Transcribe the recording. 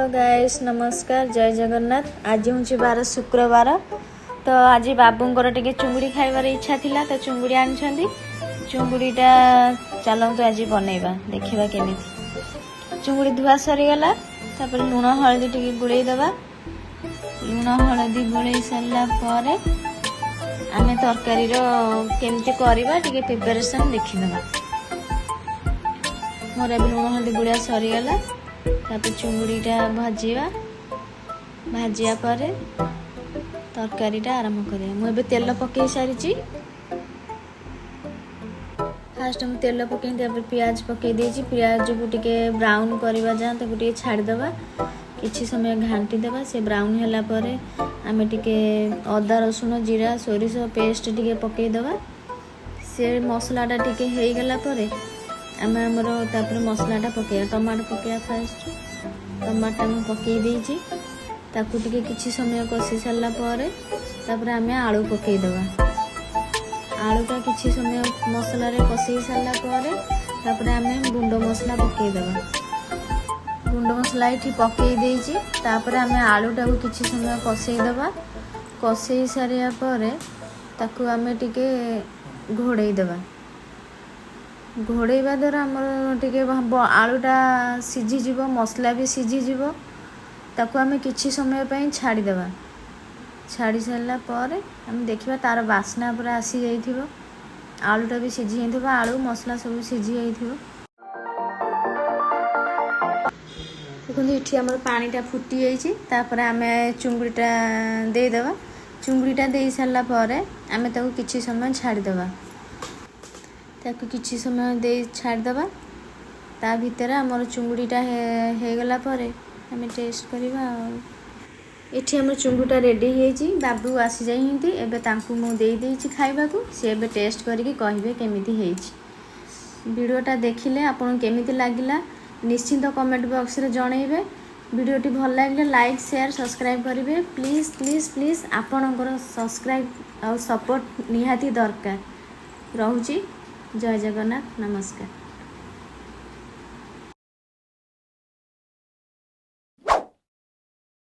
Hello guys, नमस्कार, जय जगन्नाथ। आज हूँ 12 शुक्रवार। तो आज बाबूंकर टिके चुंगुड़ी खाइबार इच्छा थिला, तो चुंगुड़ी आनिछंदी। चुंगुड़ीटा चलतु आज बनैबा, देखिबा केमिति। चुंगुड़ी धुआ सरीगला, तापर लुण हलदी टिके गुड़े दबा। लुण हलदी गुड़े सारा पर आमे तरकारी केमिति करबा टिके प्रिपरेशन देखिदबा। मोर अब लुण हलदी गुड़ा सरीगला, तापर चुंगुड़ीटा भाजिबा। भाजिया पर तरकारीटा आरंभ करिया। मुझे तेल पकई सारी। फास्ट हम तेल पकई पियाज पकई देछि। पियाज को टिके ब्राउन करवा जा टिके छाड़ीदबा। किछि समय घांटी देबा। से ब्राउन होला परे आमे टिके अदा रसुण जीरा सोरिष पेस्ट टिके पकई देबा। से मसलाटा टिके हेई गला परे आमे हमर तापर मसलाटा पकई टमाटो पकई। फास्ट टमाटो में पकई देछि। ताकू टिके किछि समय कषि सारा पर तापर आमे आलू पकई देबा। आलूटा किछि समय मसला रे कषि सारा पर तापर आमे गुंड मसला पकई देबा। गुंड मसला इठी पकई देछि। तापर आमे आलूटा को किछि समय कषई देबा। कषई सारिया पर ताकू आमे टिके घोड़ई देबा। घोड़ेଇବା द्वारा आमर टिके आलूटा सिझी जीव, मसला भी सिझी जीव। ताकू आमे किछि समय पई छाड़ी देबा। छाड़ी सारला पर हम देखिबा तार बास्ना पूरा आसी जाइथिबो। आलूटा भी सिझी जाइथिबो, आलू मसला सब सिझी जाइथिबो। देखंतु इठी हमर पानीटा फुटी जाइछि। तापर आमे चुंगुड़ीटा दे देबा। चुंगुड़ीटा दे सारला पर आमे ताकू किछि समय छाड़ी देबा। ताकू किछि समय दे छाड़ देबा। ता भीतर हमर चुंगुड़ीटा हे गला परे हमें टेस्ट करिबा। एठी हमर चुंगुड़ीटा रेडी हेछि। बाबू आसी जाइहिंती, एबे तांकू मु देई देछि खाइबाकू। से एबे टेस्ट करिकि कहिबे केमिति हेछि। वीडियोटा देखिले आपन केमिति लागिला निश्चिंत कमेंट बॉक्स रे जणैबे। वीडियोटी भल लागिले लाइक शेयर सब्सक्राइब करिवे। प्लीज प्लीज प्लीज आपनकर सब्सक्राइब और सपोर्ट निहाती दरकार। रहुछि। जय जगन्नाथ, नमस्कार।